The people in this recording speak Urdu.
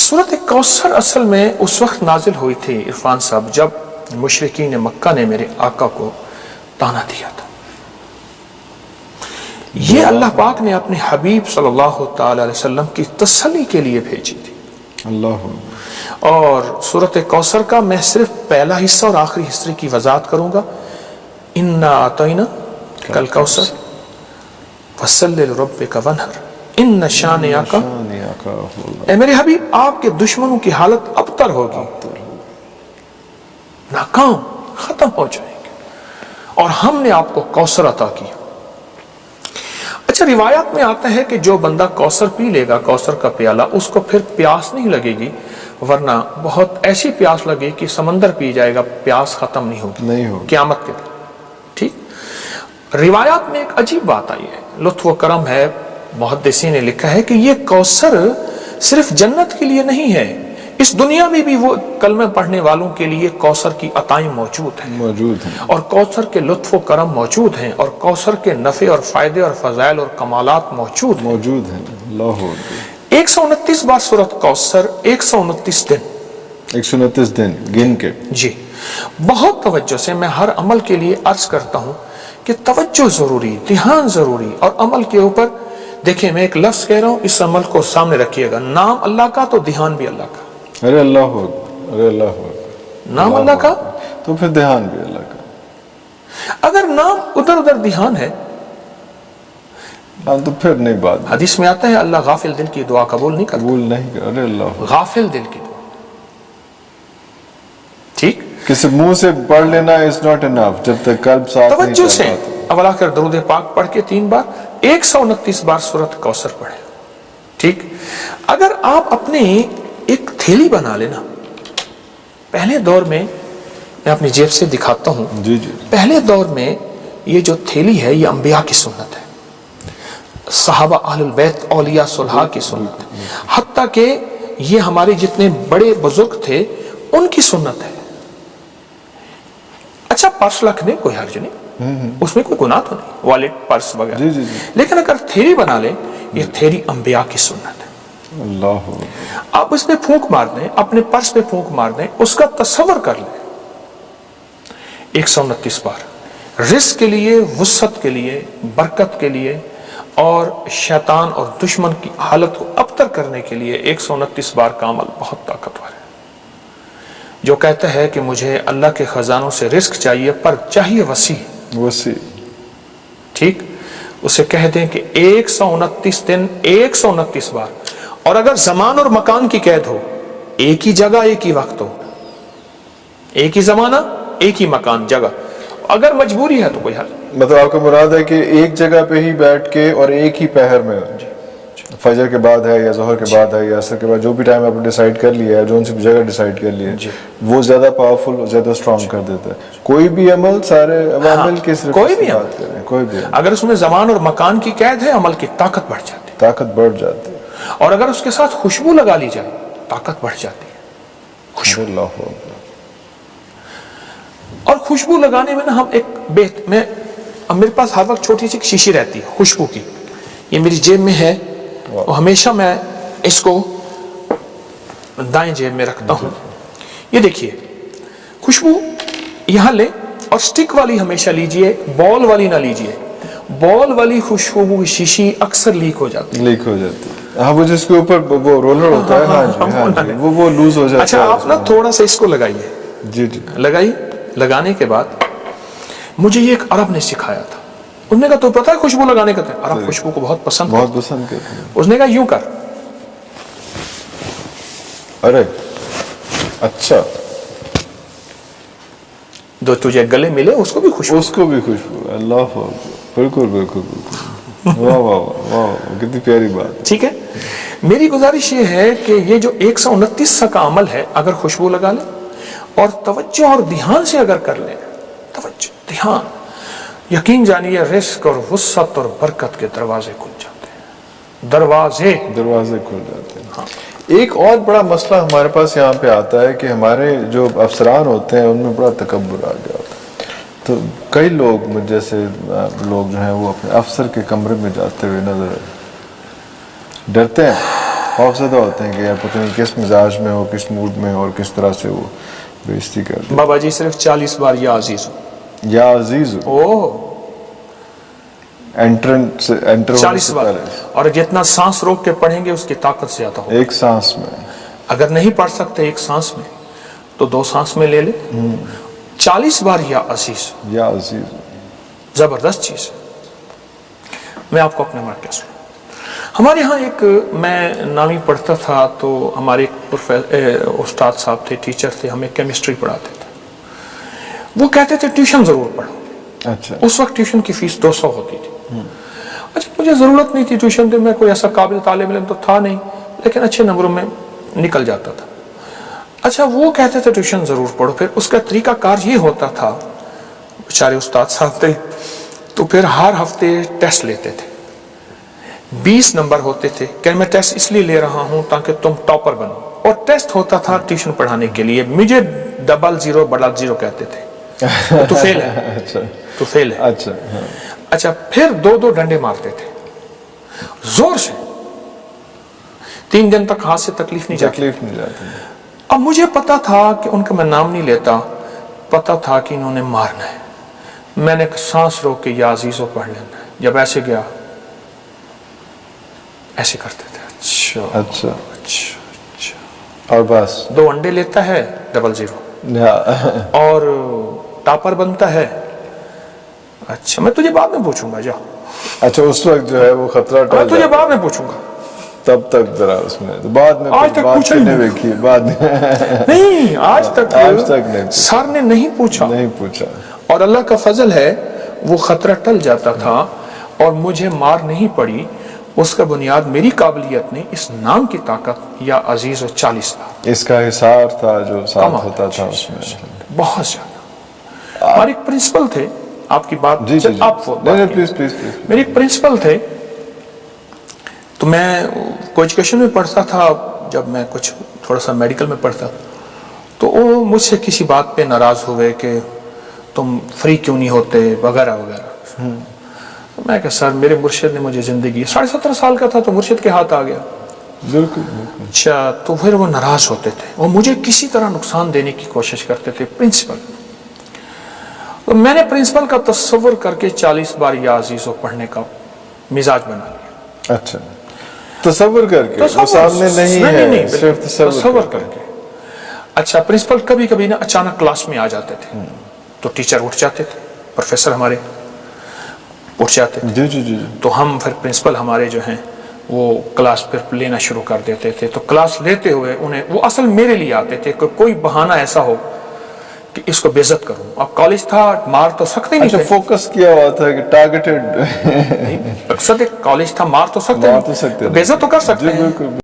سورۃ کوثر اصل میں اس وقت نازل ہوئی تھی عرفان صاحب جب مشرکین مکہ نے میرے آقا کو تانا دیا تھا. یہ اللہ پاک نے اپنے حبیب صلی اللہ تعالی علیہ وسلم کی تسلی کے لیے بھیجی تھی. اللہ. اور سورۃ کوثر کا میں صرف پہلا حصہ اور آخری حصے کی وضاحت کروں گا. انا اعطینا کل کوثر فصلی لربک وانحر ان شانئک. اے میرے حبیب آپ کے دشمنوں کی حالت ابتر ہوگی, ناکام ختم ہو جائیں گے, اور ہم نے آپ کو کوثر عطا کی. اچھا روایات میں آتا ہے کہ جو بندہ کوثر پی لے گا, کوثر کا پیالہ, اس کو پھر پیاس نہیں لگے گی, ورنہ بہت ایسی پیاس لگے کہ سمندر پی جائے گا, پیاس ختم نہیں ہوگی قیامت کے دن. ٹھیک. روایات میں ایک عجیب بات آئی ہے, لطف و کرم ہے, محدثین نے لکھا ہے کہ یہ کوثر صرف جنت کے لیے نہیں ہے, اس دنیا میں بھی وہ کلمہ پڑھنے والوں کے لیے کوثر کی عطائیں موجود ہیں اور کوثر کے لطف و کرم موجود ہیں, اور کوثر کے نفع اور فائدے اور فضائل اور کمالات موجود ہیں. اللہ. 129 بار سورۃ کوثر, 129 دن, 129 دن گن کے. جی بہت توجہ سے میں ہر عمل کے لیے عرض کرتا ہوں کہ توجہ ضروری, دھیان ضروری, اور عمل کے اوپر دیکھیں میں ایک لفظ کہہ رہا ہوں, اس عمل کو سامنے رکھیے گا. نام اللہ کا تو دھیان بھی اللہ کا. ارے اللہ, ارے اللہ, نام اللہ کا تو پھر دھیان بھی اللہ کا. اگر نام ادھر ادھر دھیان ہے تو پھر نہیں بات. حدیث میں آتا ہے اللہ غافل دل کی دعا قبول نہیں کرتا. ارے اللہ, غافل دل کی دعا. ٹھیک. کسی منہ سے پڑھ لینا از ناٹ انف جب تک قلب صاف نہیں. توجہ سے اول آخر درود پاک پڑھ کے 3 بار, 129 بار سورۃ کوثر پڑھے. ٹھیک. اگر آپ اپنے ایک تھیلی بنا لینا, پہلے دور میں اپنی جیب سے دکھاتا ہوں. جی. پہلے دور میں یہ جو تھیلی ہے یہ انبیاء کی سنت ہے, صحابہ اہل البیت اولیاء صلحاء کی سنت ہے, حتیٰ کہ یہ ہمارے جتنے بڑے بزرگ تھے ان کی سنت ہے. اچھا پرس رکھنے کوئی حرج نہیں, اس میں کوئی گناہ تو نہیں, والیٹ پرس وغیرہ. جی. لیکن اگر تھیلی بنا لیں, یہ تھیلی انبیاء کی سنت ہے. اللہ. آپ اس پہ پھونک مار دیں, اپنے پرس پہ پھونک مار دیں, اس کا تصور کر لیں. 129 بار رزق کے لیے, وسعت کے لیے, برکت کے لیے, اور شیطان اور دشمن کی حالت کو ابتر کرنے کے لیے 129 بار کا عمل بہت طاقتور ہے. جو کہتا ہے کہ مجھے اللہ کے خزانوں سے رزق چاہیے پر چاہیے وسیع. ٹھیک. اسے کہہ دیں کہ 129 دن 129 بار, اور اگر زمان اور مکان کی قید ہو, ایک ہی جگہ ایک ہی وقت ہو, ایک ہی زمانہ ایک ہی مکان جگہ, اگر مجبوری ہے تو کوئی حل. مطلب آپ کا مراد ہے کہ ایک جگہ پہ ہی بیٹھ کے اور ایک ہی پہر میں, فجر کے بعد ہے یا ظہر کے بعد ہے یا عصر کے بعد, جو بھی ٹائم آپ نے ڈیسائیڈ کر لیا ہے, جو ان سی جگہ ڈیسائیڈ کر لیا ہے, وہ زیادہ پاورفل, زیادہ اسٹرانگ کر دیتا ہے. کوئی بھی عمل, سارے عوامل کی صرف کوئی بھی بات کریں, کوئی بھی اگر اس میں زمان اور مکان کی قید ہے, عمل کی طاقت بڑھ جاتی ہے, طاقت بڑھ جاتی ہے. اور اگر اس کے ساتھ خوشبو لگا لی جائے, طاقت بڑھ جاتی ہے. خوشبو. اللہ. اور خوشبو لگانے میں نا ہم ایک میرے پاس ہر وقت چھوٹی سی شیشی رہتی ہے خوشبو کی, یہ میری جیب میں ہے, اور ہمیشہ میں اس کو دائیں جیب میں رکھتا ہوں. یہ دیکھیے خوشبو یہاں لیں, اور سٹک والی ہمیشہ لیجئے, بال والی نہ لیجئے. بال والی خوشبو کی شیشی اکثر لیک ہو جاتی ہے. ہاں, وہ جس کے اوپر وہ رولر ہوتا ہے, ہاں جی, وہ لوز ہو جاتا ہے. اچھا آپ نا تھوڑا سا اس کو لگائیے. جی. لگائی. لگانے کے بعد مجھے یہ ایک عرب نے سکھایا تھا. انہوں نے کہا تو پتہ ہے خوشبو لگانے کا تھا, عرب خوشبو کو بہت پسند کرتے ہیں. اس نے کہا یوں کر. ارے اچھا, جو تجھے گلے ملے اس کو بھی خوشبو. اللہ, بالکل. واہ واہ واہ, کتنی پیاری بات. ٹھیک ہے. میری گزارش یہ ہے کہ یہ جو 129 کا عمل ہے, اگر خوشبو لگا لیں اور توجہ اور دھیان سے اگر کر لیں, توجہ دھیان, یقین جانیے رزق اور وسعت اور برکت کے دروازے کھل جاتے ہیں. دروازے کھل جاتے ہیں. ہاں. ایک اور بڑا مسئلہ ہمارے پاس یہاں پہ آتا ہے کہ ہمارے جو افسران ہوتے ہیں ان میں بڑا تکبر آ گیا ہوتا ہے. تو کئی لوگ جیسے لوگ جو ہیں وہ اپنے افسر کے کمرے میں جاتے ہوئے نظر ڈرتے ہیں. خوفزدہ ہوتے ہیں کہ یار پتہ نہیں کس مزاج میں ہو, کس موڈ میں ہو اور کس طرح سے وہ بےعزتی کر دے. بابا جی صرف 40 بار یا عزیز ہو. یا عزیز ہو انٹر 40 بار, اور جتنا سانس روک کے پڑھیں گے اس کی طاقت زیادہ ہو. ایک سانس میں. اگر نہیں پڑھ سکتے ایک سانس میں تو 2 سانس میں لے لے. 40 بار یا عزیز. یا عزیز زبردست چیز ہے. میں آپ کو اپنے واقعہ سنوں. ہمارے ہاں ایک, میں نامی پڑھتا تھا تو ہمارے ایک استاد صاحب تھے, ٹیچر تھے, ہمیں کیمسٹری پڑھاتے تھے. وہ کہتے تھے ٹیوشن ضرور پڑھو. اچھا. اس وقت ٹیوشن کی فیس 200 ہوتی تھی. اچھا مجھے ضرورت نہیں تھی ٹیوشن کی, میں کوئی ایسا قابل طالب علم تو تھا نہیں, لیکن اچھے نمبروں میں نکل جاتا تھا. اچھا وہ کہتے تھے ٹیوشن ضرور پڑھو. پھر اس کا طریقہ کار یہ ہوتا تھا, بیچارے استاد صاحب تھے, تو پھر ہر ہفتے ٹیسٹ لیتے تھے. 20 نمبر ہوتے تھے کہ میں ٹیسٹ اس لیے لے رہا ہوں تاکہ تم ٹاپر بنو. اور ٹیسٹ ہوتا تھا ٹیوشن پڑھانے کے لیے. مجھے 00 کہتے تھے. تو فیل ہے. تو فیل ہے. اچھا پھر 2 ڈنڈے مارتے تھے زور سے. 3 دن تک ہاتھ سے تکلیف نہیں جاتی. اب مجھے پتا تھا کہ ان کا میں نام نہیں لیتا, پتا تھا کہ انہوں نے مارنا ہے. میں نے سانس روک کے یا عزیزو پڑھ لینا ہے. جب ایسے گیا ایسے کرتے تھے. اچھا اور بس 2 انڈے لیتا ہے 00 اور ٹاپر بنتا ہے. اچھا میں تجھے بعد میں پوچھوں گا, جا. اچھا اس وقت جو ہے وہ خطرہ ٹل, میں تجھے بعد میں پوچھوں گا. تب تک ذرا اس میں بعد میں آج تک پوچھا ہی نہیں. بعد میں نہیں, آج تک نہیں سر نے نہیں پوچھا. اور اللہ کا فضل ہے وہ خطرہ ٹل جاتا تھا اور مجھے مار نہیں پڑی. اس کا بنیاد میری قابلیت نہیں, اس نام کی طاقت یا عزیز و 40 تھا. اس کا حصار تھا جو ساتھ ہوتا تھا اس میں بہت زیادہ. ہمارے ایک پرنسپل تھے, آپ کی بات آپ پلیز میرے ایک پرنسپل تھے, تو میں کو ایجوکیشن میں پڑھتا تھا. جب میں کچھ تھوڑا سا میڈیکل میں پڑھتا تو وہ مجھ سے کسی بات پہ ناراض ہوئے کہ تم فری کیوں نہیں ہوتے وغیرہ وغیرہ. میں کہ سر میرے مرشد نے مجھے زندگی, 17.5 سال کا تھا تو مرشد کے ہاتھ آ گیا. بالکل. اچھا تو پھر وہ ناراض ہوتے تھے, وہ مجھے کسی طرح نقصان دینے کی کوشش کرتے تھے. پرنسپل, تو میں نے پرنسپل کا تصور کر کے 40 بار یا عزیزو پڑھنے کا مزاج بنا لیا. اچھا تصور کر کے, وہ سامنے نہیں ہے, صرف تصور کر کے. اچھا پرنسپل کبھی کبھی نا اچانک کلاس میں آ جاتے تھے تو ٹیچر اٹھ جاتے تھے, پروفیسر ہمارے اٹھ جاتے تھے. جی. تو ہم پھر پرنسپل ہمارے جو ہیں وہ کلاس پھر لینا شروع کر دیتے تھے. تو کلاس لیتے ہوئے انہیں, وہ اصل میرے لیے آتے تھے کہ کوئی بہانہ ایسا ہو کہ اس کو بے عزت کروں. اب کالج تھا, مار تو سکتے نہیں تھے. فوکس کیا ہوا تھا کہ ٹارگیٹڈ. مقصد ایک کالج تھا, مار تو سکتے نہیں, بے عزت تو کر سکتے ہیں.